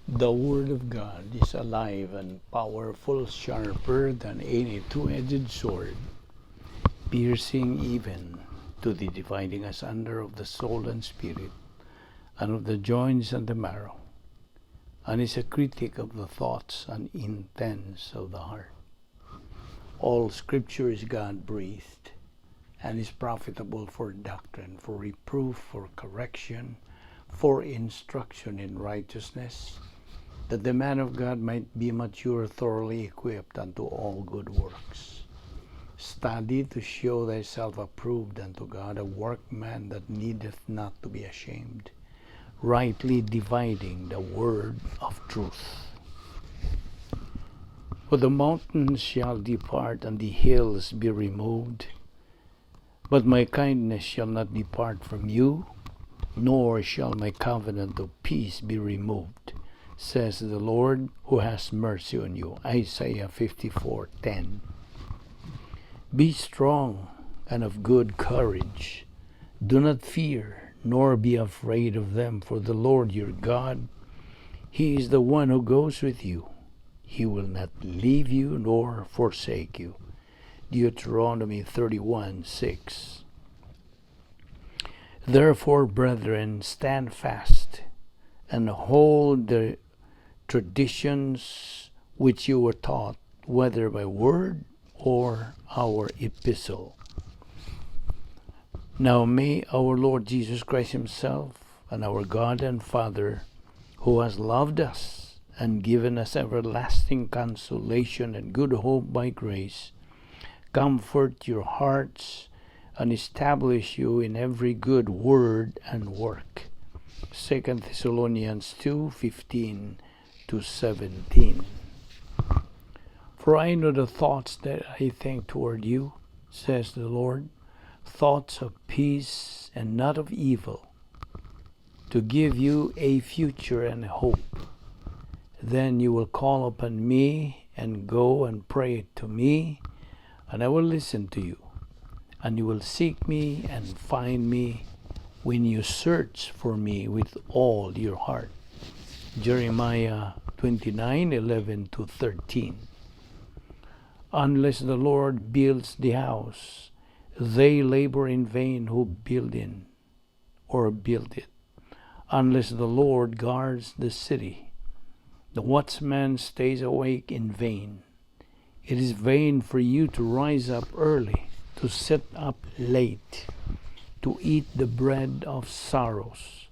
The Word of God is alive and powerful, sharper than any two-edged sword, piercing even to the dividing asunder of the soul and spirit, and of the joints and the marrow, and is a critic of the thoughts and intents of the heart. All Scripture is God-breathed, and is profitable for doctrine, for reproof, for correction, for instruction in righteousness, that the man of God might be mature, thoroughly equipped unto all good works. Study to show thyself approved unto God, a workman that needeth not to be ashamed, rightly dividing the word of truth. For the mountains shall depart, and the hills be removed, but my kindness shall not depart from you, nor shall my covenant of peace be removed, says the Lord who has mercy on you. Isaiah 54:10. Be strong and of good courage. Do not fear, nor be afraid of them, for the Lord your God, He is the one who goes with you. He will not leave you nor forsake you. Deuteronomy 31:6. Therefore, brethren, stand fast and hold the traditions which you were taught, whether by word or our epistle. Now may our Lord Jesus Christ Himself and our God and Father, who has loved us and given us everlasting consolation and good hope by grace, comfort your hearts and establish you in every good word and work. 2 Thessalonians 2:15-17. For I know the thoughts that I think toward you, says the Lord, thoughts of peace and not of evil, to give you a future and hope. Then you will call upon me and go and pray to me, and I will listen to you. And you will seek me and find me when you search for me with all your heart. Jeremiah 29:11-13. Unless the Lord builds the house, they labor in vain who build it. Unless the Lord guards the city, the watchman stays awake in vain. It is vain for you to rise up early, to sit up late, to eat the bread of sorrows,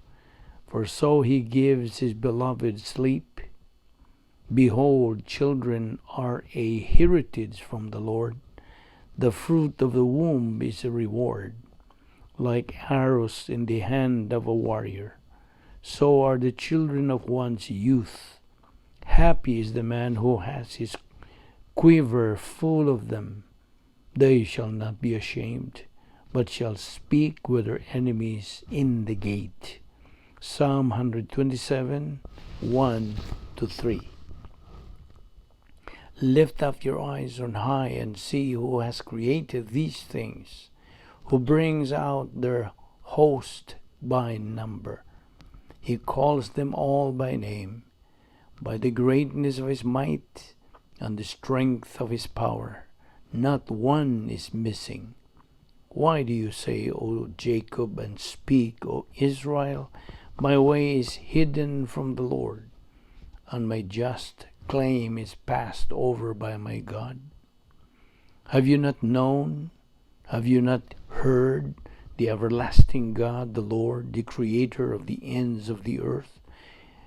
for so he gives his beloved sleep. Behold, children are a heritage from the Lord. The fruit of the womb is a reward. Like arrows in the hand of a warrior, so are the children of one's youth. Happy is the man who has his quiver full of them. They shall not be ashamed, but shall speak with their enemies in the gate. Psalm 127:1-3. Lift up your eyes on high and see who has created these things, who brings out their host by number. He calls them all by name, by the greatness of His might and the strength of His power. Not one is missing. Why do you say, O Jacob, and speak, O Israel? My way is hidden from the Lord, and my just claim is passed over by my God. Have you not known? Have you not heard? The everlasting God, the Lord, the Creator of the ends of the earth,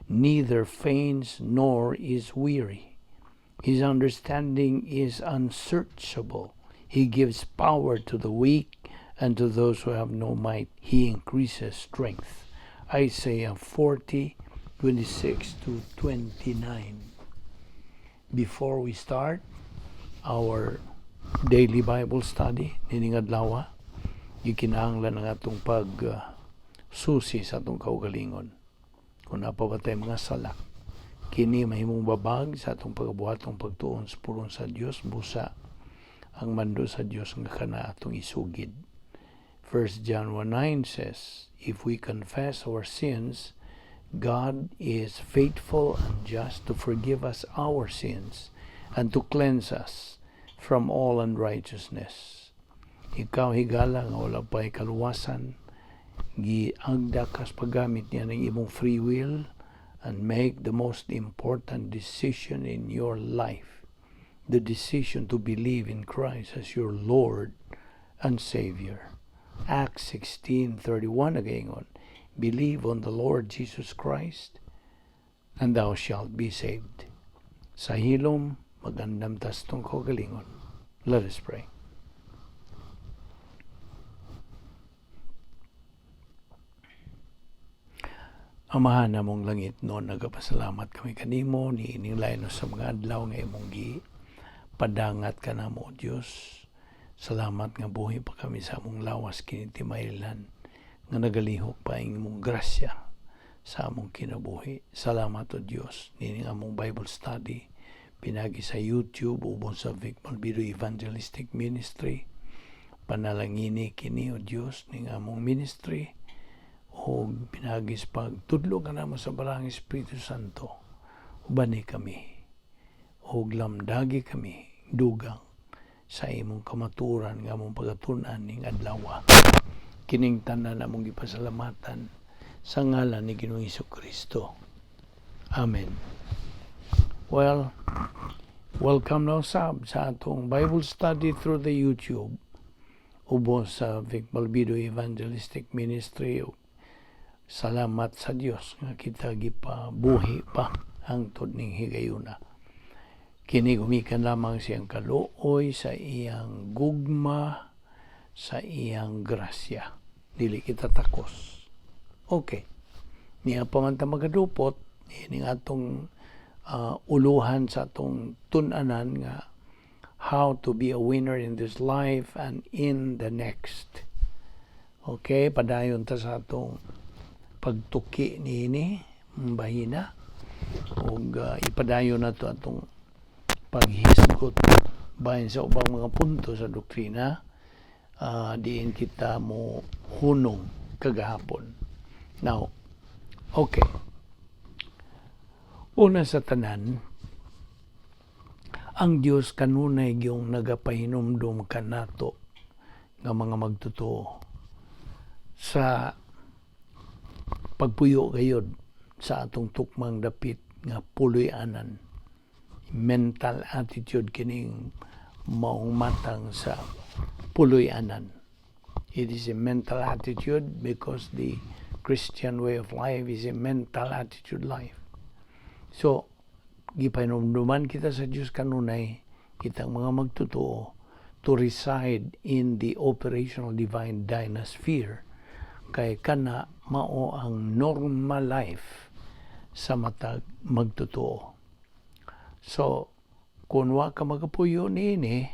neither faints nor is weary. His understanding is unsearchable. He gives power to the weak, and to those who have no might He increases strength. Isaiah 40:26-29. Before we start our daily Bible study, nining adlaw, gikinahanglan ang atong susi sa atong kaugalingon. Kung napawatay mga salak, kini mahimong babag sa atong pagabuhatong pagtuon sa pulong sa Dios, busa ang mando sa Dios nga kana atong isugid. 1 John 1:9 says, if we confess our sins, God is faithful and just to forgive us our sins and to cleanse us from all unrighteousness. Ikaw higala nga wala pa'y kaluwasan, giagda kas paggamit niya ng imong free will and make the most important decision in your life, the decision to believe in Christ as your Lord and Savior. Acts 16:31 agayon, believe on the Lord Jesus Christ, and thou shalt be saved. Sa hilom, magandam tas tong kagalingon. Let us pray. Amahan namong langit noon, nagapasalamat kami kanimo ni inilay no sa mga adlaw nga imong padangat ka na mo, Diyos. Salamat nga buhi pa kami sa among lawas kini timaylan nga nagalihok pa ang imong grasya sa among kinabuhi. Salamat o Diyos nining among Bible study pinagi sa YouTube ubon sa Balbido Evangelistic Ministry. Panalangini kini o Diyos ning among ministry o pinagis pagtudlo ka naman sa Barang Espiritu Santo. Ubani kami o lamdagi kami dugang sa imong kamaturan nga among pagatunan ning adlaw. Kining tanan among gipasalamatan sa ngalan ni Ginoong Hesukristo. Amen. Well, welcome now sa atong Bible study through the YouTube ubos sa Balbido Evangelistic Ministry. Salamat sa Dios nga kita gipabuhi pa hangtod ning higayuna. Kini gumikan lamang siyang kaluoy sa iyang gugma, sa iyang grasya. Dili kita takos. Okay. Niya pa man ta magadupot, ini atong uluhan sa atong tun-anan nga how to be a winner in this life and in the next. Okay, padayon ta sa atong pagtuki niini, bahina, o ipadayon na to atong paghisgot bahin sa ubang mga punto sa doktrina. Diin kita mo hunong kagahapon. Now, okay. Una sa tanan, ang Diyos kanunay yung nagapahinumdum kanato nga mga magtotoo sa pagpuyo gayod sa atong tukmang dapit nga puloy-anan. Mental attitude kining maong matang sa puloy-anan. It is a mental attitude because the Christian way of life is a mental attitude life. So, gipahinumduman kita sa Diyos kanunay, kitang mga magtotoo, to reside in the operational divine dynasphere, kay kana mao ang normal life sa matag magtotoo. So, kung wa ka magapuyo niini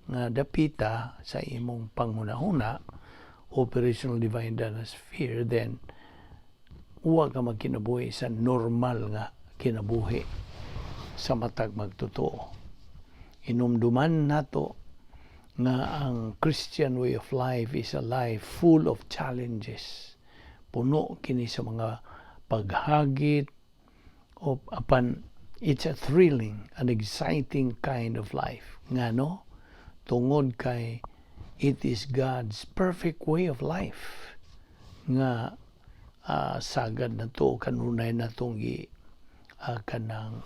nga dapita sa imong panghuna-huna, operational divine dynasphere, then wa ka magkinabuhi sa normal nga kinabuhi sa matag magtotoo. Inumduman nato nga ang Christian way of life is a life full of challenges. Puno kini sa mga paghagit o apan it's a thrilling and exciting kind of life. Ngano? Tungod kay it is God's perfect way of life nga sagad na to kanunay na tong kanang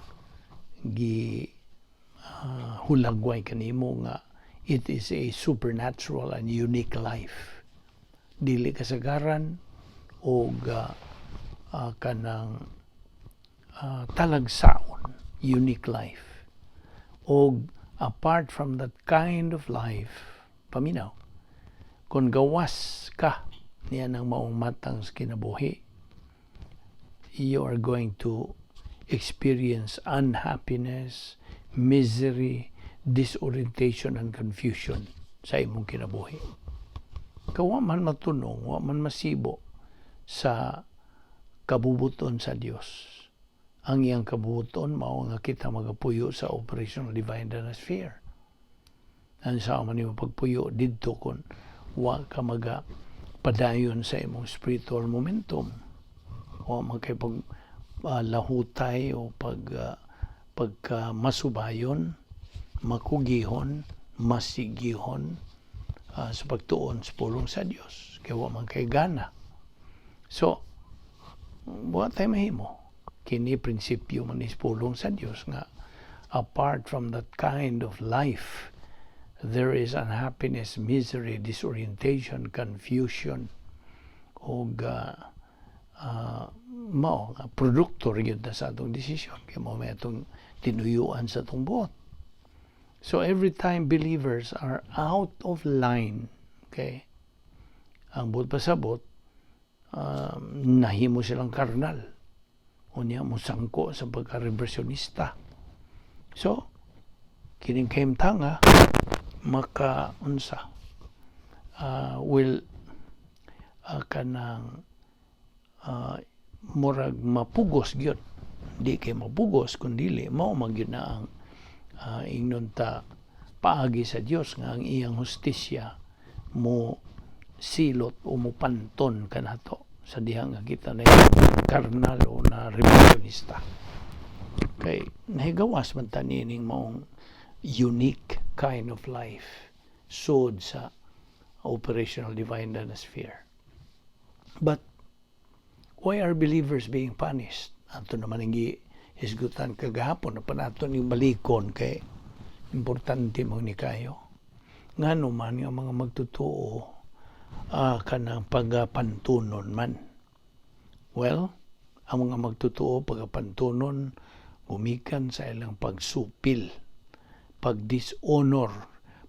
hulagway kanimo nga it is a supernatural and unique life. Dili kasagaran o kanang talagsaon, unique life. O apart from that kind of life, paminaw, kung gawas ka niya ng maong matang sa kinabuhi, you are going to experience unhappiness, misery, disorientation, and confusion sa imong kinabuhi. Kawa man matunong, wa man masibo sa kabubuton sa Dios. Ang iyang kabubuton mao nga kita magapuyo sa operational divine dynasphere. Ang sa man yung pagpuyo didto kun wa ka maga padayon sa imong spiritual momentum. O magkay lahutay o pagka masubayon, makugihon, masigihon sa pagtuon sa pulong sa Dios kay wa man kay gana. So buhat tayo mahimo kini prinsipyo man is pulong sa Dios nga apart from that kind of life there is unhappiness, misery, disorientation, confusion og mao produkto gyud sa atong desisyon kay mao may atong tinuyuan sa atong buot. So every time believers are out of line, okay, ang buot pasabot, nahimo silang karnal. Unya mo sangko sa pagka-reversionista. So, kining kahimtanga, maka-unsa, kanang murag mapugos gyud. Di kay mapugos, kundili, mao magyud na ang ingnon ta paagi sa Dios nga ang iyang hustisya mo silot o mo panton kanato sa diha nga kita na karnal o na revisionista. Kay nahigawas man ta nining maong unique kind of life sud sa operational divine atmosphere. But why are believers being punished? Ato naman ang hisgutan kagahapon na panaton yung balikon kay importante mo ni kayo. Nga naman nga mga magtutuo kanang pagapantunon man. Well, ang mga magtutuo pagapantunon gumikan sa ilang pagsupil, pagdishonor,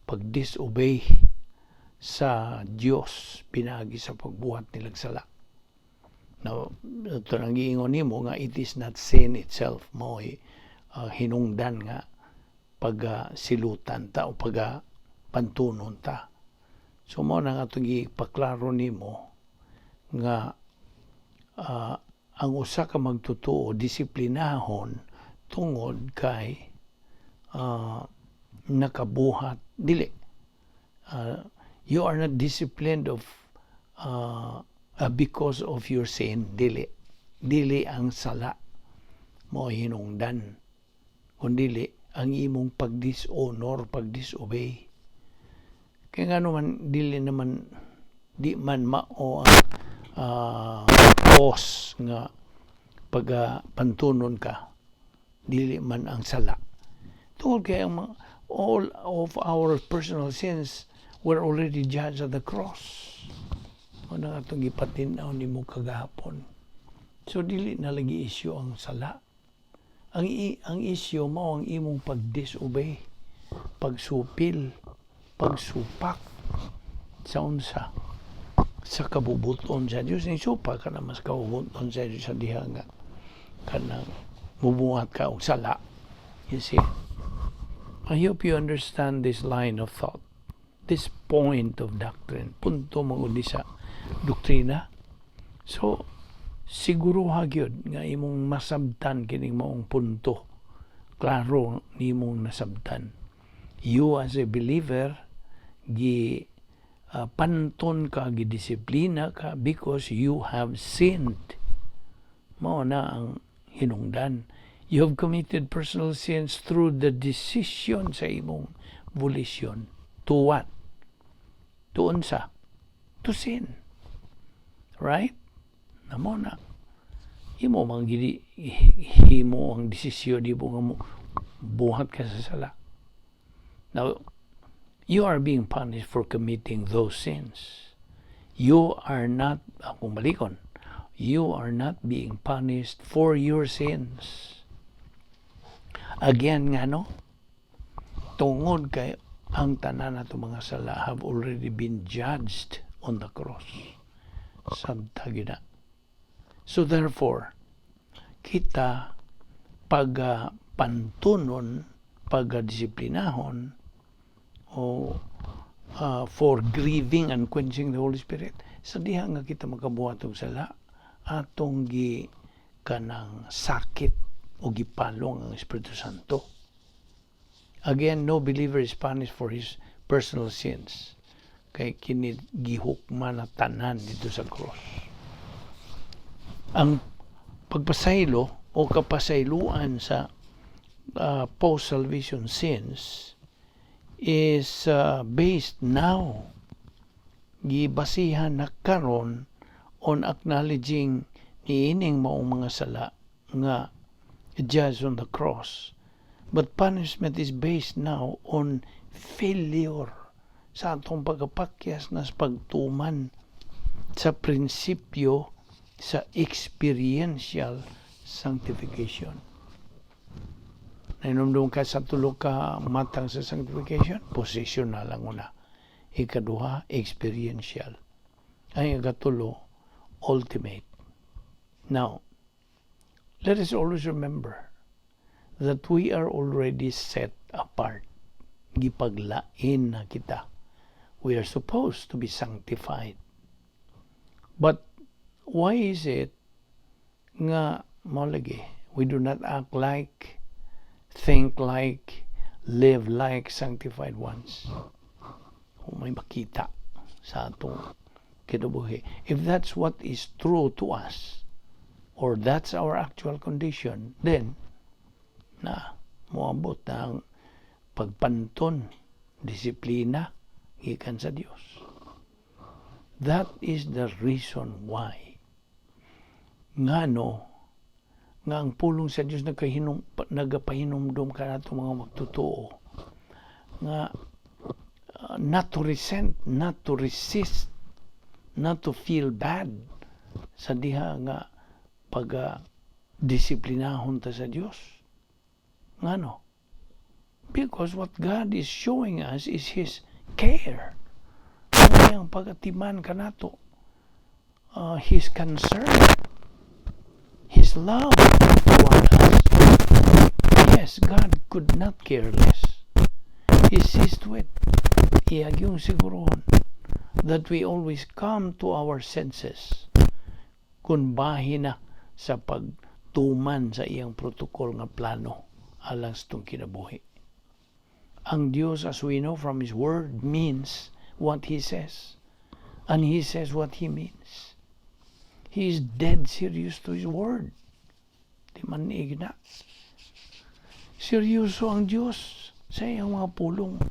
pagdisobey sa Dios pinagi sa pagbuhat nilang sala. Now, ito nang giingon nimo nga it is not sin itself, mo hinungdan nga pagsilutan ta o pagapantunon ta. So mo na nga itong ipaklaro nimo nga ang usa ka magtutuo disiplinahon tungod kay nakabuhat dili. You are not disciplined of because of your sin, dili ang sala mo hinungdan kundi ang imong pagdishonor, pagdisobey. Kaya nga naman di man mao cause nga pagpantunon ka, dili man ang sala. Tungod kaya all of our personal sins were already judged at the cross. Ano nga itong ipatinaw ni mo kagahapon. So, dili na lagi isyo ang sala. Ang isyo mo ang imong pagdisobey, pagsupil, pagsupak sa unsa, sa kabubuton sa Diyos. Ang supak ka na mas kabubuton sa Diyos sa diha nga kanang mubuhat ka og sala. You see? I hope you understand this line of thought, this point of doctrine. Punto mga sa doktrina. So, siguro hagyod nga imong masabtan kining maong punto. Klaro nimong nasabtan. You as a believer, panton ka, gidisiplina ka because you have sinned. Mao na ang hinungdan. You have committed personal sins through the decision sa imong volition. To what? To unsa? To sin. Right? Namo na. Imo mang himo ang desisyon di mo nga mo buhat ka sa sala. Now, you are being punished for committing those sins. You are not, kung balikon, you are not being punished for your sins. Again nga no, tungod kay ang tanan nato mga sala have already been judged on the cross. Sabtagi na. So therefore, kita pagpantunon, pagdisiplinahon o for grieving and quenching the Holy Spirit, sa diha nga kita makabuhat og sala, atong kanang sakit o gipalong ang Espiritu Santo. Again, no believer is punished for his personal sins. Kay kini gihukman na tanan dito sa cross. Ang pagpasaylo o kapasayloan sa post-salvation sins is based now, gibasihan na karon on acknowledging niining maong mga sala nga judged on the cross. But punishment is based now on failure sa atong pagkapakyas na pagtuman sa prinsipyo sa experiential sanctification. Nainomdom ka sa tulo ka matang sa sanctification, positional lang una. Ikaduha, experiential. Ang ikatulo, ultimate. Now, let us always remember that we are already set apart. Gipaglain na kita. We are supposed to be sanctified. But why is it nga malagi we do not act like, think like, live like sanctified ones? Kung may makita sa atong kinabuhi. If that's what is true to us, or that's our actual condition, then na moabot na ang pagpanton, disiplina, gikan sa Dios. That is the reason why nga ang pulong sa Dios nagapahinumdom ka nato mga magtotoo nga not to resent, not to resist, not to feel bad sa diha nga pag-disiplinahon ta sa Dios. Ngano? Because what God is showing us is His care. Ang pagatiman ka nato. His concern. His love toward us. Yes, God could not care less. He sees to it. Iyagyong siguroon that we always come to our senses kung bahin na sa pagtuman sa iyang protokol nga plano alang sa itong kinabuhi. Ang Diyos, as we know from His Word, means what He says. And He says what He means. He is dead serious to His Word. Di manig na. Seryoso ang Diyos sa iyang mga pulong.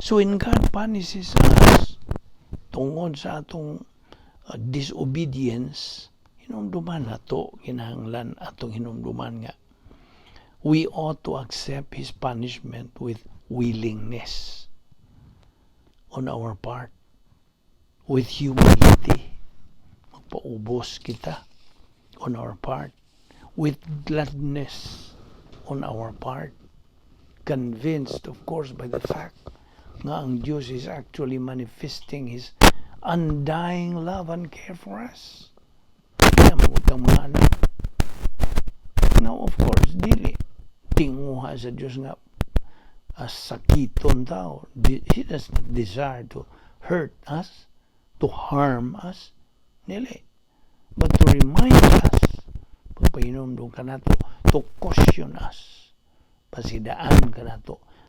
So when God punishes us tungod sa atong disobedience, hinumduman na to, kinahanglan atong hinumduman nga. We ought to accept His punishment with willingness on our part, with humility. Magpaubos kita on our part, with gladness on our part, convinced, of course, by the fact nga ang Diyos is actually manifesting His undying love and care for us. Kaya magutang mga anak. Now, of course, dili. Tinguha sa Diyos nga sakiton tao. He does not desire to hurt us, to harm us. Dili. But to remind us, pagpahinomdom ka na to caution us, pasidaan ka na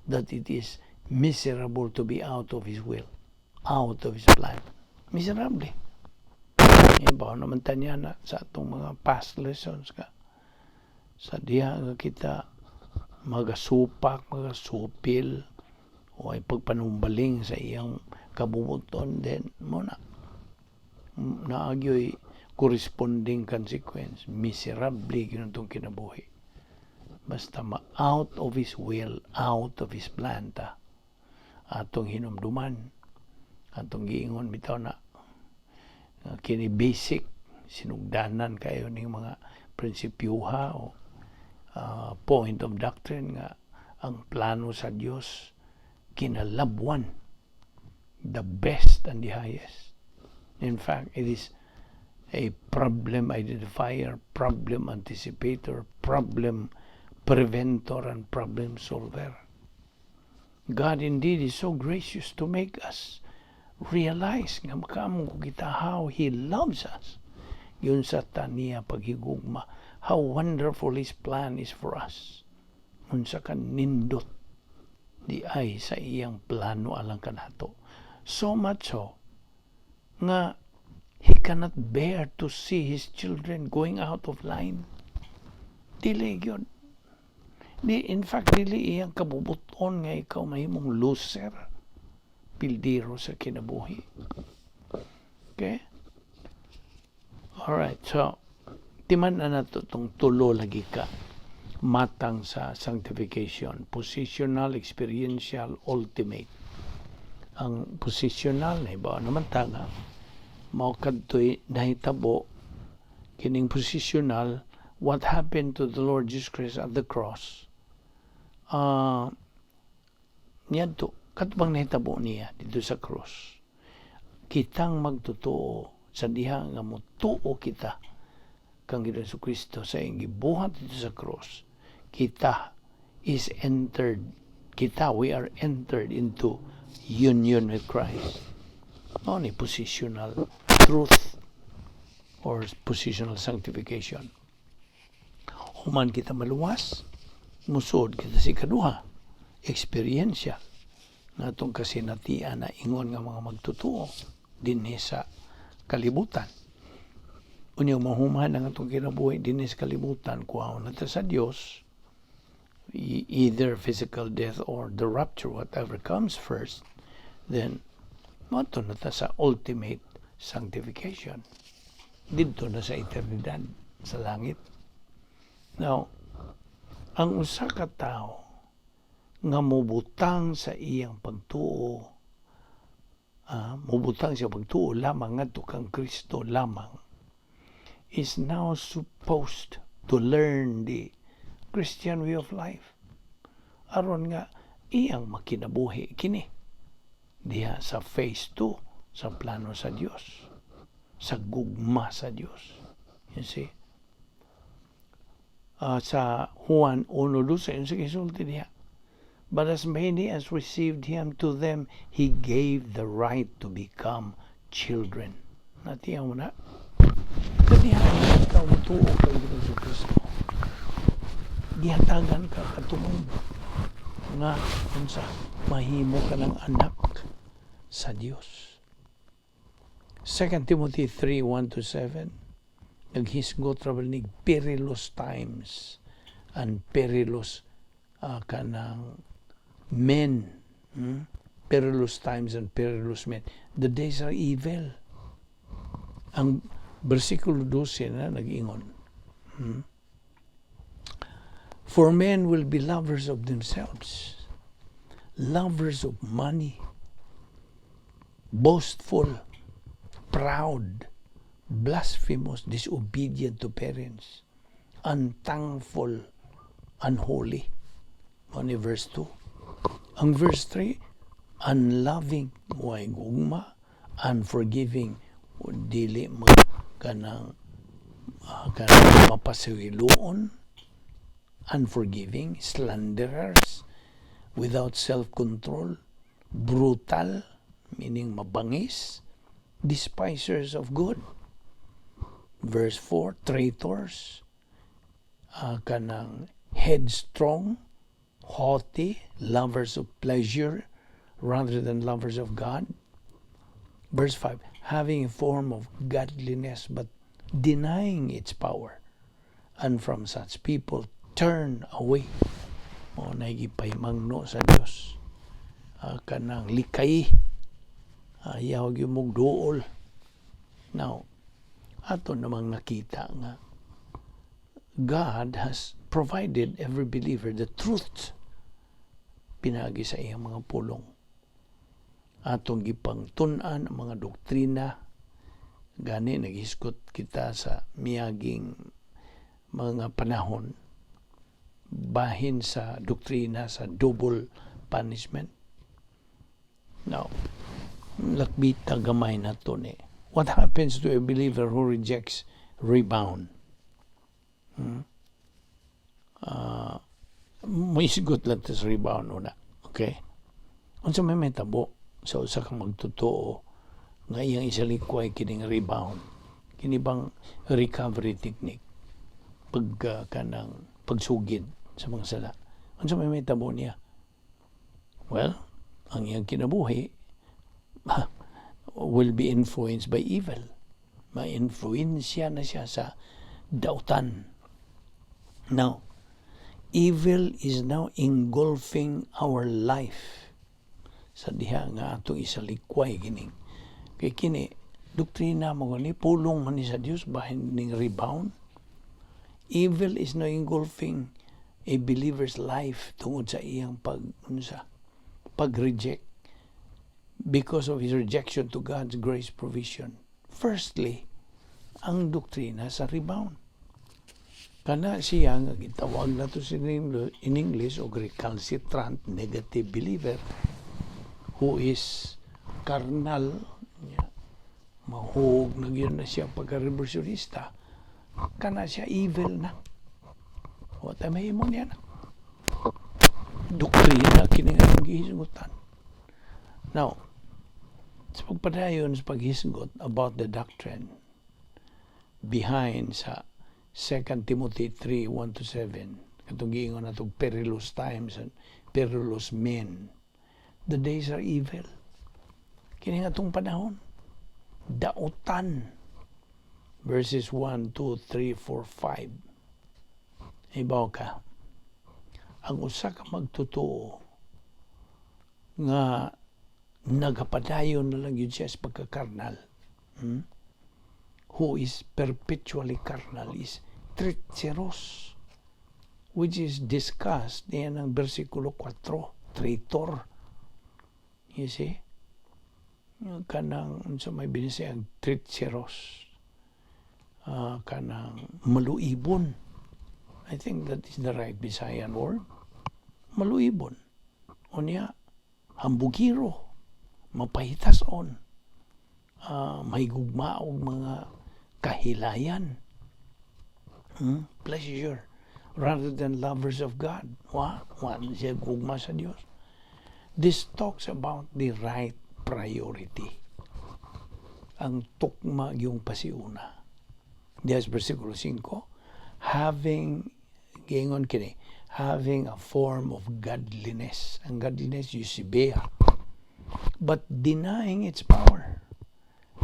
that it is miserable to be out of His will, out of His plan. Miserable. Iba naman tanya na sa atong mga past lessons ka. Sa diha nga kita magasupak, magasupil, o ay pagpanumbaling sa iyang kabubuton, then muna naagyo'y corresponding consequence. Miserable yun itong kinabuhi. Basta out of His will, out of His plan ta. Atong hinumduman, atong giingon bitaw na kini basic sinugdanan kayo ning mga prinsipyuha o point of doctrine nga ang plano sa Dios kinalabwan, the best and the highest. In fact, it is a problem identifier, problem anticipator, problem preventor, and problem solver. God indeed is so gracious to make us realize nga makaamong kita how He loves us. Yun sa taniya paghigugma, how wonderful His plan is for us. Unsa ka nindot di ay sa iyang plano alang kanato. So much so nga He cannot bear to see His children going out of line. Dili yun. In fact, dili iyang kabubuton nga ikaw mahimong loser. Pildiro sa kinabuhi. Okay? Alright, so, timan na nato itong tulo lagi ka. Matang sa sanctification. Positional, experiential, ultimate. Ang positional, na iba naman tanga, maukadto'y nahitabo, kining positional, what happened to the Lord Jesus Christ at the cross, niyadto, katubang nahitabo niya dito sa cross. Kitang magtotoo sa diha nga motuo kita kang Hesus Kristo sa iyang gibuhat dito sa cross. Kita we are entered into union with Christ. Ni positional truth or positional sanctification. Human kita maluwas, musod kita si kaduha, experiential. Natong kasinatian na ingon nga mga magtutuo dinhi sa kalibutan. Unyong mahuman ang atong kinabuhi dinhi sa kalibutan, kuhaon natin sa Dios, either physical death or the rapture, whatever comes first, then mato na ta sa ultimate sanctification. Dito na sa eternidad, sa langit. Now, ang usa ka tao nga mubutang sa iyang pagtuo, mubutang siya pagtuo lamang ngadto kang Kristo lamang, is now supposed to learn the Christian way of life. Aron nga iyang makinabuhi kini diha sa phase 2 sa plano sa Dios, sa gugma sa Dios. You see? Sa Juan 1:12 yung sigisulti diha. But as many as received him, to them he gave the right to become children. Natiyan mo na. Kadihan ikaw mutuo kay Hesus Kristo. Gihatagan ka katungod nga unsa mahimo ka ng anak sa Dios. 2 Timothy 3:1-7 naghisgot travel nig perilous times and perilous kanang men. Perilous times and perilous men. The days are evil. Ang versikulo 12 na nag-ingon. For men will be lovers of themselves, lovers of money, boastful, proud, blasphemous, disobedient to parents, unthankful, unholy. Ano verse 2? Ang verse 3, unloving, way gugma, unforgiving, dili kanang mapasiwiloon, unforgiving, slanderers, without self-control, brutal, meaning mabangis, despisers of good. Verse 4, traitors, kanang headstrong, haughty, lovers of pleasure rather than lovers of God. Verse 5, having a form of godliness but denying its power. And from such people, turn away. O nagipahimangno sa Dios. Kanang likay. Ayaw yung mugdool. Now, ato namang nakita nga God has provided every believer the truth pinagi sa iyang mga pulong. Atong gipangtun-an ang mga doktrina, gani naghisgot kita sa miyaging mga panahon bahin sa doktrina sa double punishment. Now, lakbita gamay na to ni. What happens to a believer who rejects rebound? May sigot lang sa rebound una. Okay? Unsa may tabo sa usa ka magtotoo nga iyang isalikway kining rebound. Kini bang recovery technique kanang pagsugid sa mga sala. Unsa may tabo niya? Well, ang iyang kinabuhi will be influenced by evil. Ma-influensya na siya sa dautan. Now, evil is now engulfing our life. Sa diha nga ato isalikway kining. Kay kini, doktrina mo ni pulong man ni sa Dios bahin ning rebound. Evil is now engulfing a believer's life tungod sa iyang pag-reject because of his rejection to God's grace provision. Firstly, ang doktrina sa rebound. Kana siya nga gitawag na to in English o recalcitrant negative believer who is carnal, mahog na yun na siya pagka-reversionista, kana siya evil na. What am I mo niya na? Doktrina kini nga gihisgutan. Now, sa pagpadayon sa paghisgot about the doctrine behind sa 2 Timothy 3, 1-7, katong giingon na itong perilous times and perilous men. The days are evil. Kini nga itong panahon. Dautan. Verses 1, 2, 3, 4, 5. Ibaw ka. Ang usa ka magtotoo nga nagapadayon na lang yun siya sa pagkakarnal. Who is perpetually carnal is treacherous, which is discussed diyan ang versikulo 4, traitor. You see? Kanang sa may binisayang treacherous, kanang maluibon. I think that is the right Visayan word. Maluibon. O niya, hambugiro, mapahitason, may gugma o mga kahilayan, pleasure, rather than lovers of God. Wan siya gugma sa Diyos. This talks about the right priority. Ang tukma yung pasiuna. Diyan versikulo 5, having a form of godliness. Ang godliness yusibeha, but denying its power.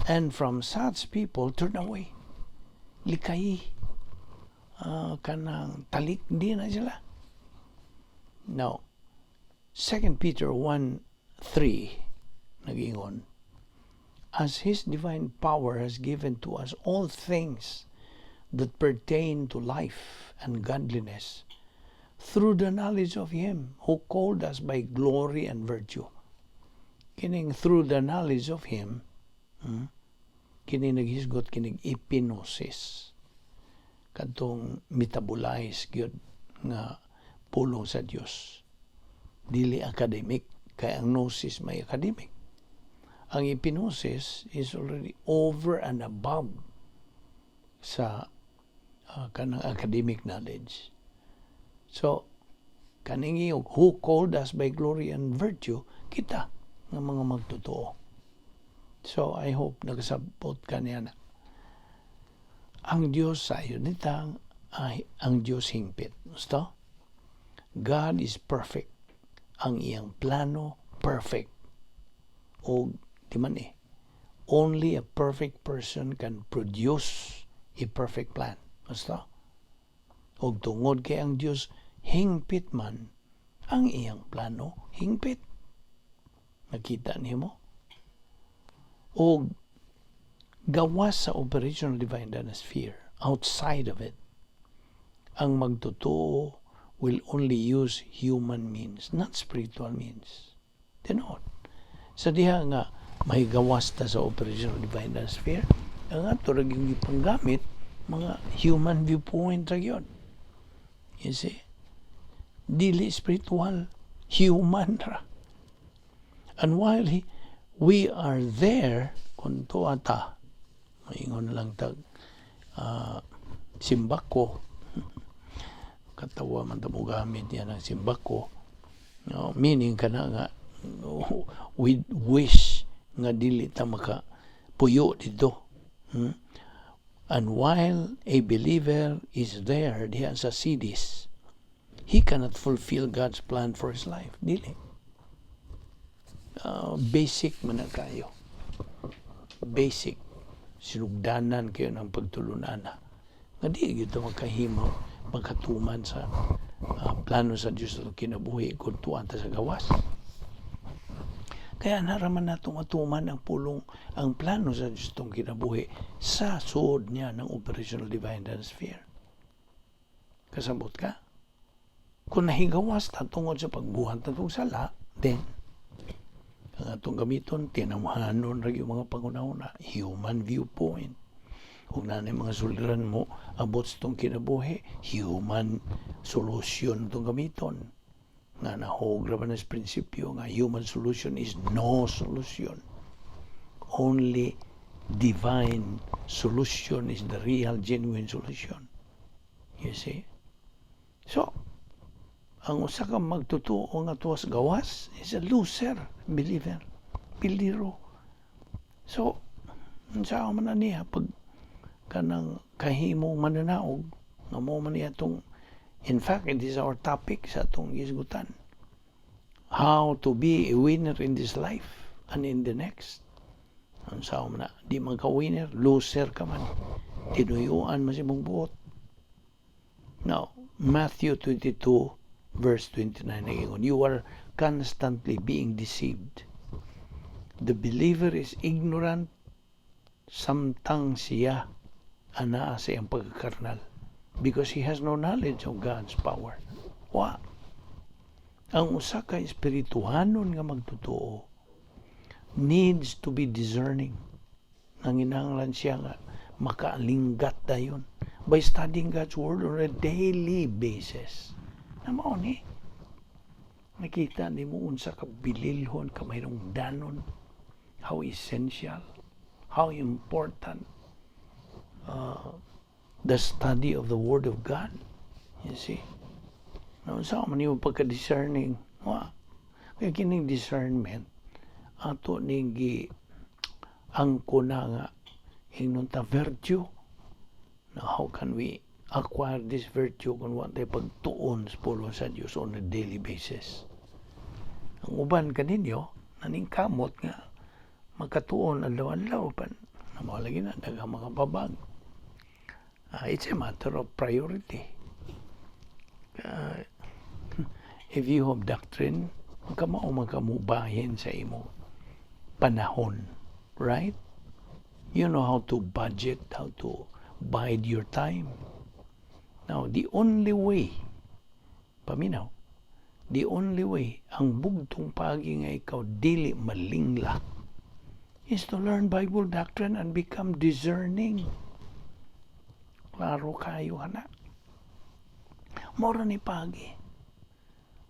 And from such people, turn away. Likay. Kanang talik din na sila. Now, 2 Peter 1:3 nag-ingon, as His divine power has given to us all things that pertain to life and godliness through the knowledge of Him who called us by glory and virtue. Kining through the knowledge of Him, kini naghisgot kining epinosis. Kadtong metabolize gyud nga pulong sa Dios. Dili academic, kaya ang gnosis may academic. Ang epinosis is already over and above sa kanang academic knowledge. So, kaning who called us by glory and virtue, kita ng mga magtotoo. So, I hope nagasabot ka niya na. Ang Diyos sa iyo nitang ay ang Diyos hingpit. Gusto? God is perfect. Ang iyang plano, perfect. O, di man only a perfect person can produce a perfect plan. Gusto? O tungod kay ang Diyos, hingpit man, ang iyang plano, hingpit. Nakita niyo mo? O gawas sa operational divine sphere, outside of it, ang magtotoo will only use human means, not spiritual means. Tinood. Sa diha nga, may gawas ta sa operational divine sphere, ang ato raging ipanggamit, mga human viewpoint ra yun. You see? Dili spiritual, human ra. And while we are there, kung to ata, maingon lang tag simbako, katawa man ta mo gamit yan ang simbako, meaning kana nga we wish nga dili ta maka puyo dito. And while a believer is there diyan sa CDs, he cannot fulfill God's plan for his life. Dili. Basic man na kayo. Basic. Sinugdanan kayo ng pagtulunan na. Nga di ito makahimo pagkatuman sa plano sa Diyos sa kinabuhi kung tuwan ta sa gawas. Kaya naraman natong atuman ang plano sa Diyos itong kinabuhi sa suod niya ng operational divine sphere. Kasabot ka? Kung nahigawas ta tungod sa pagbuhat na itong sala, then ang atong gamiton, tinamahanon rin yung mga pangunahuna, human viewpoint. Kung nanay mga suliran mo, abot sa itong kinabuhi, human solution itong gamiton. Nga nahogra ba na sa prinsipyo nga human solution is no solution. Only divine solution is the real, genuine solution. You see? So, ang usa ka magtutuo nga tuwas gawas is a loser, believer, piliro. So, unsa man niya pag kanang kahimong mananaog nga mo man niya tong, in fact, it is our topic sa atong gisgutan. How to be a winner in this life and in the next. Unsa man na, di man ka winner, loser ka man. Tinuyuan man si mong buot. Now, Matthew 22 verse 29, you are constantly being deceived. The believer is ignorant samtang siya anaa sa iyang pagkakarnal because he has no knowledge of God's power. Wa. Ang usa ka espirituhanon nga magtotoo needs to be discerning. Nanginahanglan siya nga makaalinggat dayon by studying God's word on a daily basis. Mao ni nakita ni mo unsa ka bililhon ka mayroong danon, how essential, how important the study of the Word of God. You see? Now, unsa man yung pagka-discerning? Kaya kining discernment ato ning angko na nga ingnon ta virtue. Now, how can we acquire this virtue kung wala pagtuon sa pulo sa Diyos on a daily basis? Ang uban kaninyo, naningkamot nga magkatuon adlaw-adlaw pa na malagi na daghang mga babag. It's a matter of priority. If you have doctrine, magkamubahin sa imo panahon, right? You know how to budget, how to bide your time. Now, the only way, paminaw, the only way, ang bugtong pagi nga ikaw dili malingla, is to learn Bible doctrine and become discerning. Klaro kayo hana. Mora ni pagi,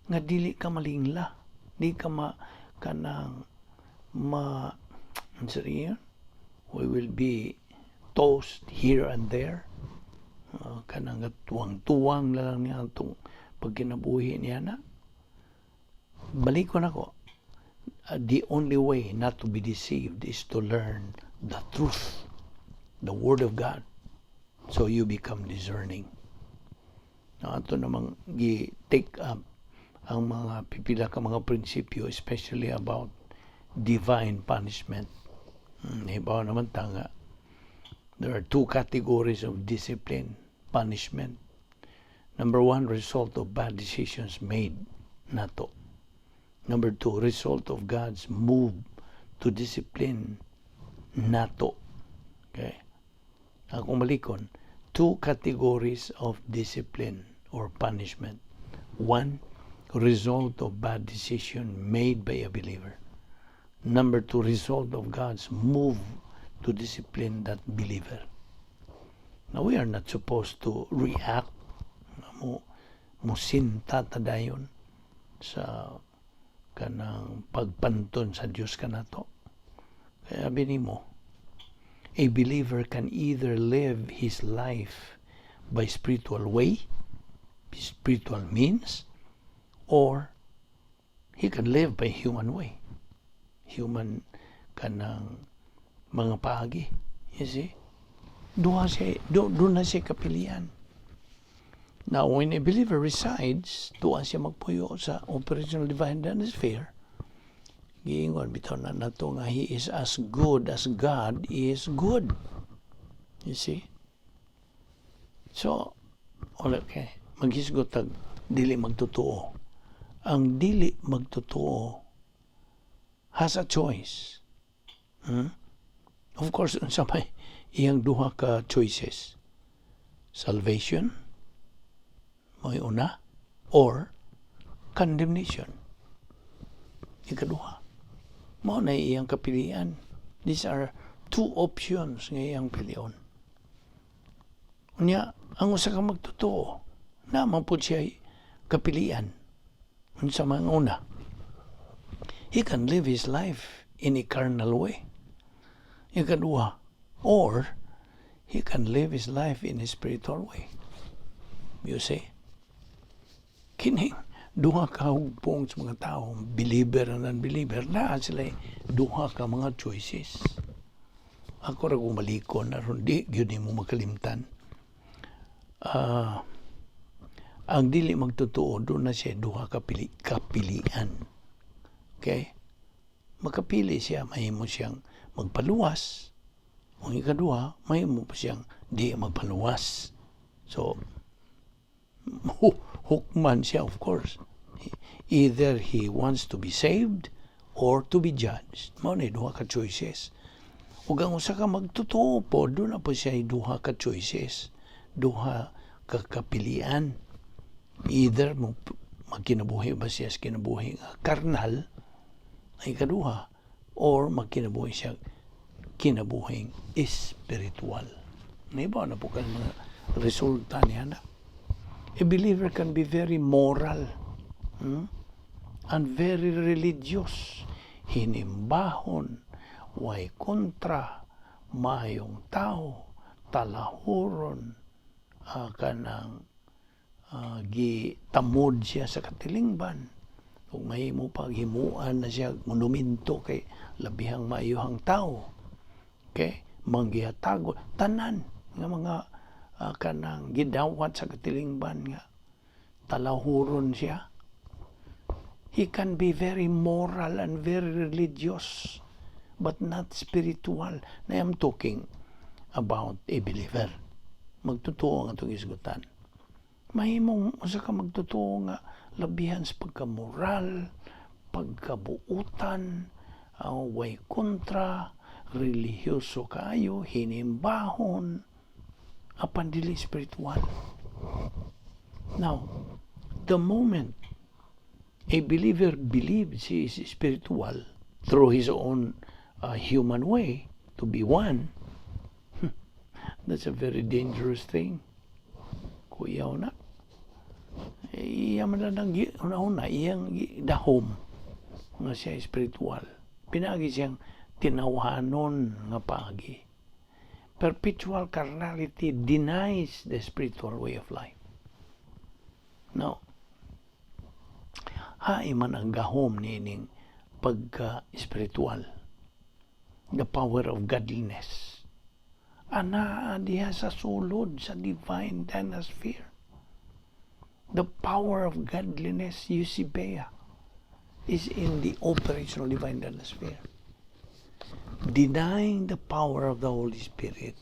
nga dili ka malingla, di ka we will be tossed here and there. Kanang tuwang-tuwang lang niya itong pagkinabuhi niya na. Balik ko na ko. The only way not to be deceived is to learn the truth, the Word of God, so you become discerning. Now, ito namang take up ang mga pipila ka mga prinsipyo, especially about divine punishment. Hibaw naman tanga. There are two categories of discipline, punishment. Number one, result of bad decisions made, nato. Number two, result of God's move to discipline, nato. Okay? Akong malikon, two categories of discipline or punishment. One, result of bad decision made by a believer. Number two, result of God's move to discipline that believer. Now, we are not supposed to react musinta tadayon sa kanang pagpanton sa Diyos kanato. Kaya binimo, a believer can either live his life by spiritual way, spiritual means, or he can live by human way. Human kanang mga paagi. You see? Doon na siya kapilian. Now, when a believer resides, doon siya magpuyo sa operational divine sphere, giingon bitaw na nato nga he is as good as God is good. You see? So, Wala kay maghisgot tag dili magtotoo. Ang dili magtotoo has a choice. Of course, unsa may iyang duha ka choices. Salvation, may una, or condemnation. Ikaduha. Mao na iyang kapilian. These are two options nga iyang pilion. Unya, ang usa ka magtotoo, naman po siya kapilian. Unsa man una. He can live his life in a carnal way. Ikaduha, or he can live his life in a spiritual way. You see? Kining duha ka hugpong sa mga tao, believer and unbeliever, na sila duha ka mga choices. Ako ra kung malikon, aron di gyud mo makalimtan. Ang dili magtotoo, doon na siya duha kapilian. Okay? Makapili siya, mahimo siyang magpaluwas. Ang ikaduha, mahimo pa siyang di magpaluwas. So, hukman siya, of course. Either he wants to be saved or to be judged. Mao na duha ka choices. Ug ang usa ka magtotoo po, doon na po siya duha ka choices. Duha ka kapilian. Either magkinabuhi ba siya sa kinabuhi karnal, ay kaduha, or magkinabuhi siya kinabuhing espiritual. Naibaw na po ka mga resulta niya na. A believer can be very moral and very religious. Hinimbahon, way kontra, mayong tao, talahuron, kanang gitamod siya sa katilingban. Kung may mo paghimuan na siya monumento kay labihang maayuhang tao. Okay? Manggihatago. Tanan nga mga kanang gidawat sa katilingban nga talahuron siya. He can be very moral and very religious but not spiritual. Na I'm talking about a believer. Magtotoo ang itong isgutan. Mahimong usa ka magtotoo nga labihan sa pagkamoral, pagkabuutan, way kontra, religyoso kayo, hinimbahon, apan dili spiritual. Now, the moment a believer believes he is spiritual through his own human way to be one, that's a very dangerous thing. Kuyaw na. Iyang mananang una-una, iyang dahom nga siya spiritual. Pinagi siyang tinawhanon nga pagi. Perpetual carnality denies the spiritual way of life. Now, man ang gahom nining pagka-spiritual. The power of godliness. Ana diha sa sulod sa divine dinosphere. The power of godliness, Eusebia, is in the operational divine dinosphere. Denying the power of the Holy Spirit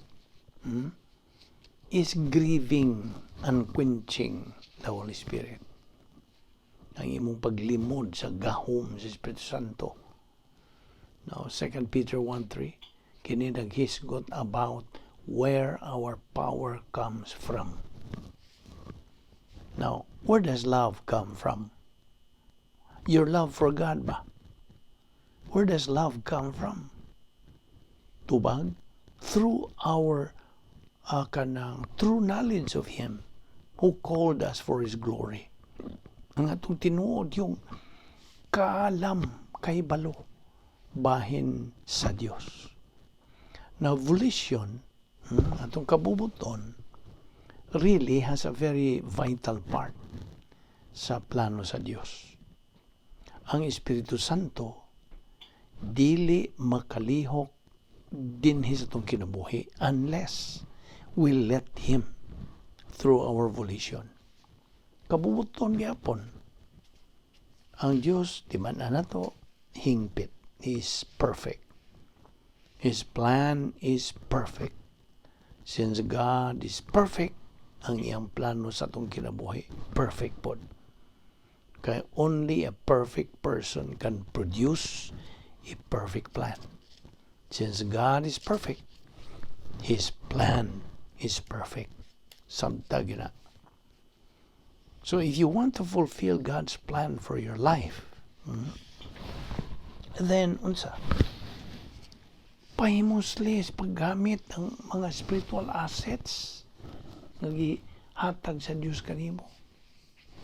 is grieving and quenching the Holy Spirit. Ang imong paglimod sa gahom sa Espiritu Santo. Now, 2 Peter 1:3, kini naghisgot about where our power comes from. Now, where does love come from? Your love for God ba? Where does love come from? Tubag? Through our true knowledge of Him who called us for His glory. Ang atong tinuod yung kaalam kay balo bahin sa Dios. Now, volition, atong kabubuton, really has a very vital part sa plano sa Dios. Ang Espiritu Santo dili makalihok dinhi sa atong kinabuhi unless we let Him through our volition. Kabubuton gyapon. Ang Dios di man nato hingpit. He is perfect. His plan is perfect. Since God is perfect ang iyang plano sa atong kinabuhi. Perfect pod. Kaya only a perfect person can produce a perfect plan. Since God is perfect, His plan is perfect. Samtag na. So if you want to fulfill God's plan for your life, then unsa? Pahimosli paggamit ng mga spiritual assets nga gihatag sa Dios kanimo.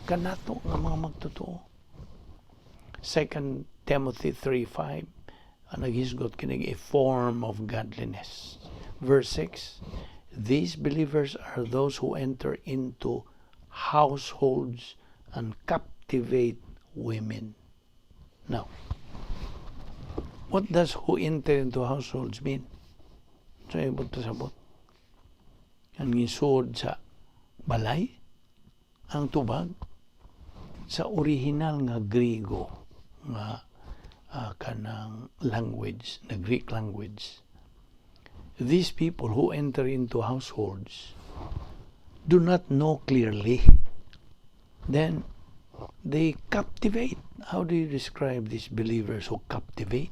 Kanato nga mga magtotoo. 2 Timothy 3:5 naghisgot kinig a form of godliness. Verse 6, these believers are those who enter into households and captivate women. Now, what does who enter into households mean? So, ibot pasabot. Ang isod sa balay, ang tubag, sa original nga Griego, nga kanang language, the Greek language, these people who enter into households do not know clearly. Then they captivate. How do you describe these believers who captivate?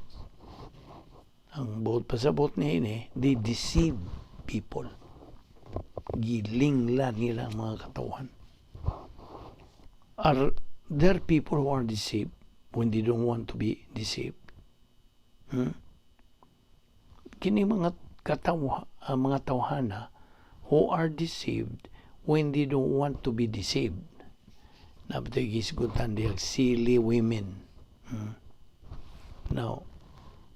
Ang buot pasabot niya ini, they deceive people. Gilingla nila ang mga katawan. Are there people who are deceived when they don't want to be deceived? Kini mga mga tawhana who are deceived when they don't want to be deceived. Napatigis-gutan diag silly women. Now,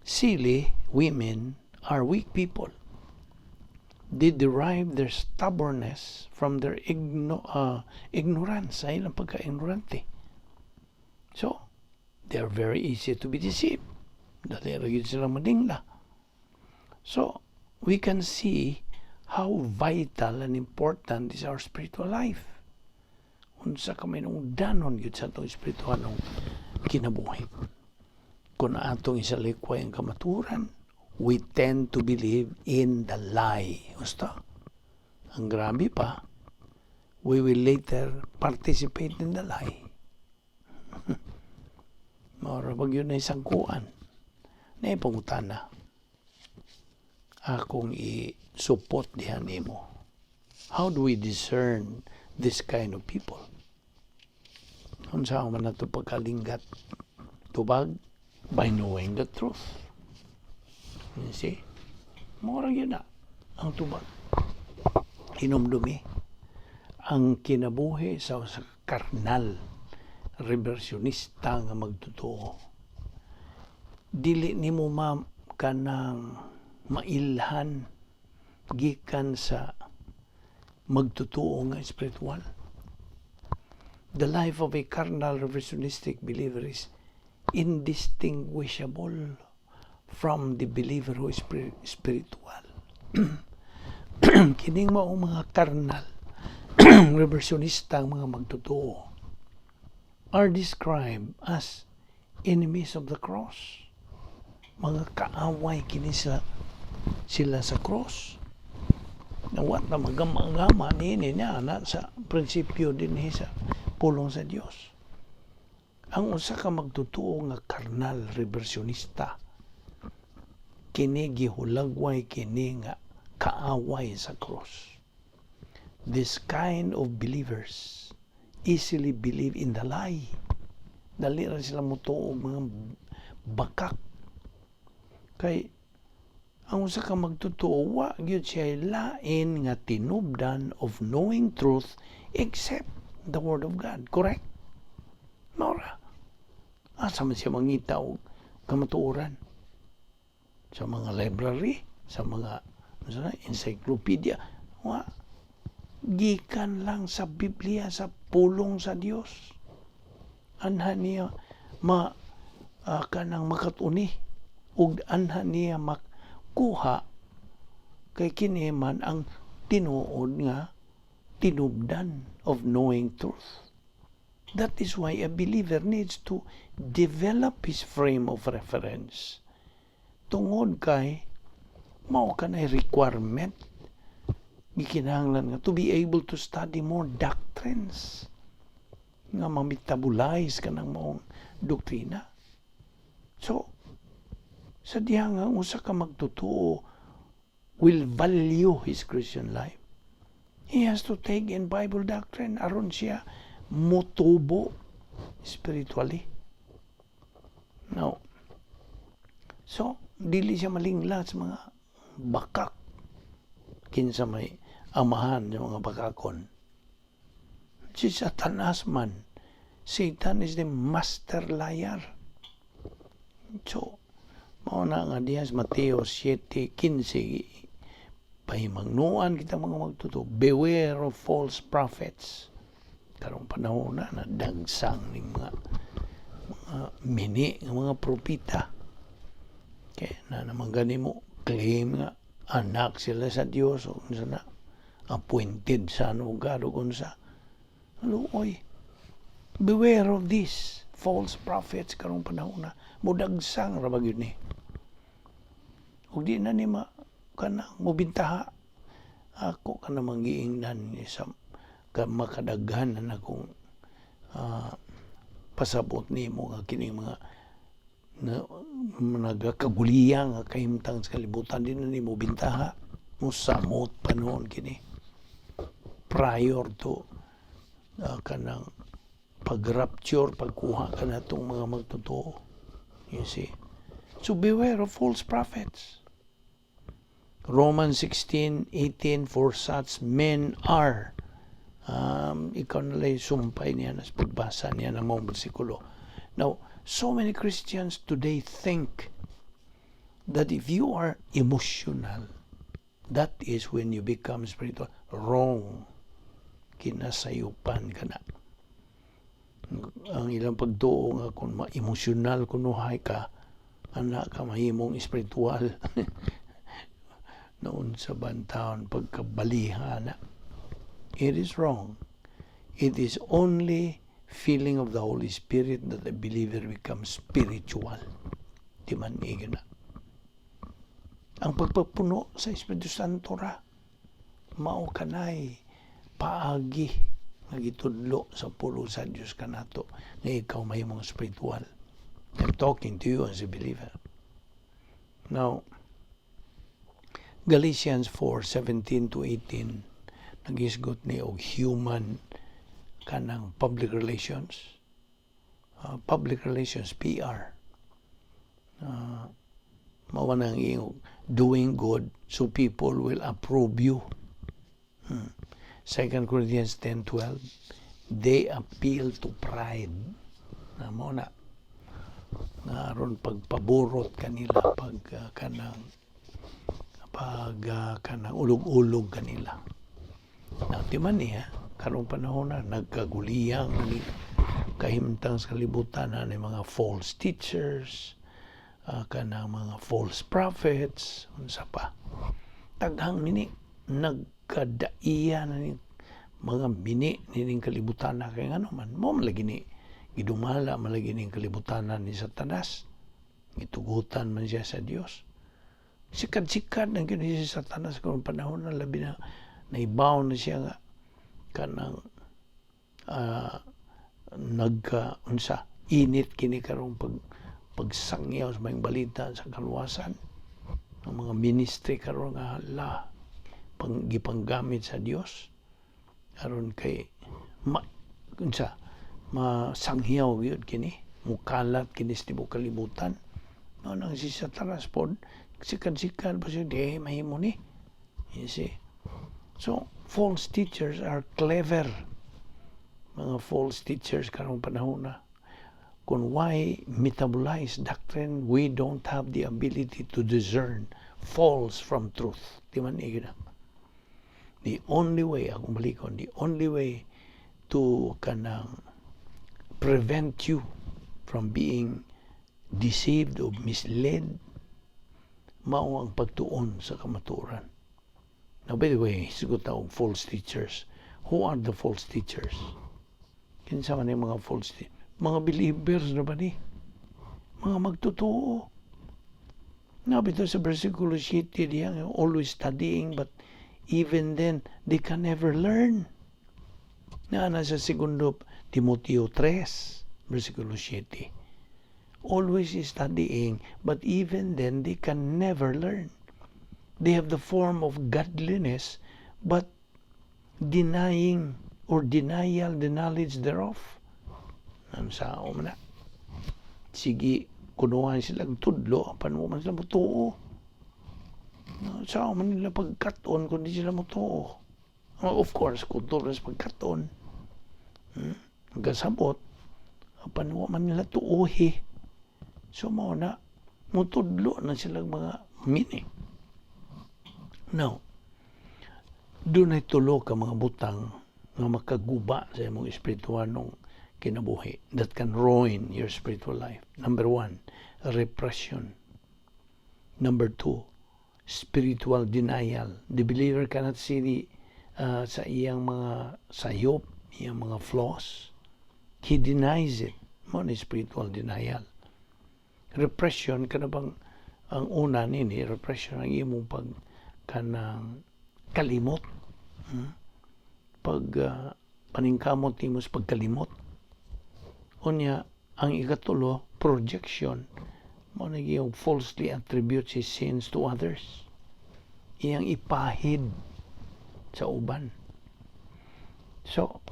silly women are weak people. They derive their stubbornness from their ignorance, ay lang pagka-ignorante. So, they are very easy to be deceived. Dali rin silang madingla. So, we can see how vital and important is our spiritual life. Unsa kami nung danon yun sa itong spiritual ng kinabuhi. Kung atong isalikway ang kamaturan, we tend to believe in the lie. Usta? Ang grabe pa, we will later participate in the lie. Mara pag yun na isang kuan, na ipangutana. Akong i-support dihan nimo. How do we discern this kind of people? Kung saan man nato pagkalinggat? Tubag, by knowing the truth. You see? Mura yun na ang tubag. Hinumdumi. Ang kinabuhi sa karnal, reversionista nga magtotoo. Dili nimo kanang mailhan gikan sa magtotoo nga spiritual. The life of a carnal reversionistic believer is indistinguishable from the believer who is spiritual. Kining mao mga carnal reversionista ang mga magtotoo are described as enemies of the cross. Mga kaaway kini sila sa cross. Nawat na magama-gama nini niya na sa prinsipyo din sa pulong sa Dios. Ang usa ka magtotoo nga carnal reversionista kini gihulagway kini nga kaaway sa cross. This kind of believers easily believe in the lie. Dali ra sila motuo mga bakak. Kay ang usa ka magtotoo wa gyud siya lain nga tinubdan of knowing truth except the word of God. Correct? Nora. Asa man siya mangita og kamatuoran? Sa mga library, sa mga encyclopedia, wa gikan lang sa Biblia, sa pulong sa Dios. Anha niya kanang makatuni ug anha niya makuha kay kini man ang tinuod nga tinubdan of knowing truth. That is why a believer needs to develop his frame of reference. Tungod kay mao kanay requirement gikinahanglan nga to be able to study more doctrines nga mamitabolize ka ng maong doktrina. So, sa diha nga usa ka magtutuo will value his Christian life, he has to take in Bible doctrine aron siya motubo spiritually. Now, so, dili siya malingla sa mga bakak kinsa may amahan ng mga bakakon. Si Satanas man, Satan is the master liar. So, mauna nga diya sa Mateo 7:15, pahimangnuan kita mga magtuto, beware of false prophets. Karong panahon na dagsang ning mga mini ng mga propita. Kaya na naman gani mo, claim nga anak sila sa Diyos o kung na appointed sa lugar o kung sa luoy. Beware of these false prophets karong panahon na mudagsang ra bagyo ni. Ug di na ni mubintaha ako ka na mangiingnan ni sa makadaghan na akong pasabot nimo nga kining mga nagakaguliya nga kahimtang sa kalibutan din na nimo bintaha mo samot panon kini prior to kanang pag-rapture, pagkuha ka na itong mga magtotoo. You see? So beware of false prophets. Romans 16:18, for such men are. Ikaw nalay sumpay niya na pagbasa niya ng mga bersikulo. Now, so many Christians today think that if you are emotional, that is when you become spiritual. Wrong. Kinasayupan ka na. Ang ilang pagtuo nga kung ma-emotional kunuhay ka, anak ka mahimong spiritual. Noon sa bantaon pagkabaliha na. It is wrong. It is only feeling of the Holy Spirit that the believer becomes spiritual. Di man na. Ang pagpapuno sa Espiritu Santo ra, mao kanay paagi nga gitudlo sa pulo sa Dios kanato nga ikaw mahimong spiritual. I'm talking to you as a believer. Now, Galatians 4:17-18 nagisgot ni og human kanang public relations. Public relations, PR. Mao nang iyong doing good so people will approve you. 2 Corinthians 10:12, they appeal to pride. Na mo na aron pagpaburot kanila kanang ulog-ulog kanila. Now, di man niya, karong panahon na nagkaguliyang kahimtang sa kalibutan na mga false teachers, kanang mga false prophets, unsa pa. Taghang mini nagkadaiya na ni mga mini nining kalibutan na kay ano man mo malagi ni gidumala malagi ning kalibutan ni Satanas. Gitugutan man siya sa Dios. Sikat-sikat na gini si Satanas karong panahon na labi na naibaw na siya nga kanang init kini karong pagsangyaw sa mga balita sa kaluwasan ng mga ministry karon nga gipanggamit sa Dios aron kay masangyaw gyud kini mukalat kini sa tibuok kalibutan no nang si Satanas pod sikat-sikat pa siya di mahimo ni. You see? So, false teachers are clever. Mga false teachers karong panahon na. Kung why metabolize doctrine, we don't have the ability to discern false from truth. Di man na. The only way, akong balikon, the only way to kanang prevent you from being deceived or misled, mao ang pagtuon sa kamatuoran. Now, by the way, sugot na false teachers. Who are the false teachers? Kinsa man yung mga false teachers? Mga believers na ba ni? Mga magtotoo. Nabi ito sa versikulo 7 diyan, always studying, but even then, they can never learn. Na sa 2 Timoteo 3, versikulo 7. Always studying, but even then, they can never learn. They have the form of godliness, but denying or denial the knowledge thereof. Ang sao man na. Sige, kunuhan sila tudlo, paano man sila mutuo. Sao man nila pagkaton kung di sila mutuo. Of course, kung tulo sa pagkaton, hanggang paano man nila tuuhi. So, na, mutudlo na silang mga mini. Now, doon ay tulo ka mga butang nga makaguba sa imong espirituanong kinabuhi that can ruin your spiritual life. Number 1, repression. Number 2, spiritual denial. The believer cannot see sa iyang mga sayop, iyang mga flaws. He denies it. Mo ni spiritual denial. Repression, kana bang ang una nini, repression ang imong kanang kalimot. Paningkamot nimo sa pagkalimot. Unya, ang ikatulo, projection. Mo na yung falsely attributes his sins to others. Iyang ipahid sa uban. So,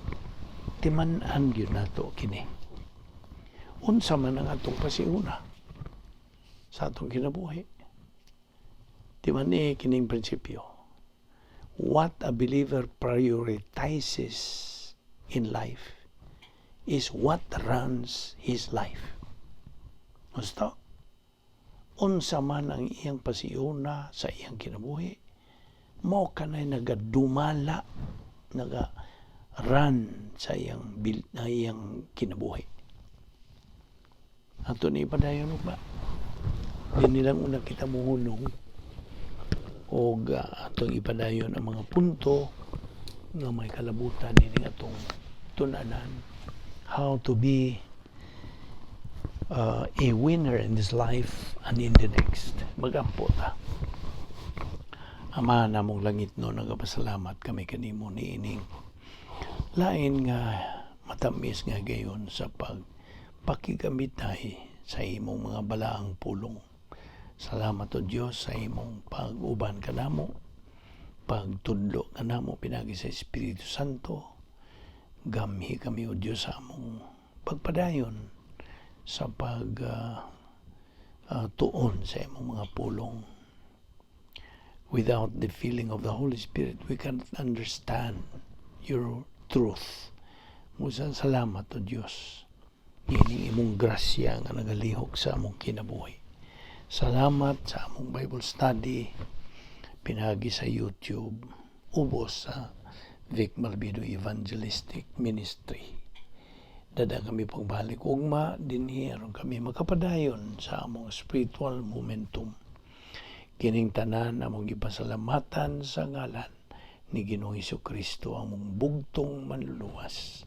timan-an yun nato kini. Unsa man ang atong pasiuna sa atong kinabuhi. Timan kining prinsipyo. What a believer prioritizes in life is what runs his life. Basta, unsa man ang iyang pasiuna sa iyang kinabuhi, mo kanay nagadumala, naga-run sa iyang kinabuhi. Ato ni padayon ba? Di nilang una kita muhunong o atong ipadayon ang mga punto nga may kalabutan nini atong tunanan how to be a winner in this life and in the next. Magampo ta. Ama namong langit no, nagapasalamat kami kanimo niining lain nga matamis nga gayon sa pagpakigamitay sa imong mga balaang pulong. Salamat o Diyos sa imong pag-uban kanamo, pagtudlo kanamo pinagi sa Espiritu Santo. Gamhi kami o Diyos sa among pagpadayon sa tuon sa imong mga pulong. Without the feeling of the Holy Spirit, we cannot understand your truth. Musa salamat o Diyos. Ining imong grasya nga nagalihok sa among kinabuhi. Salamat sa among Bible study pinagi sa YouTube, ubos sa Balbido Evangelistic Ministry. Dada kami pagbalik ugma dinhi aron kami makapadayon sa among spiritual momentum. Kining tanan among gipasalamatan sa ngalan ni Ginoong Hesukristo, among bugtong manluluwas.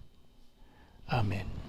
Amen.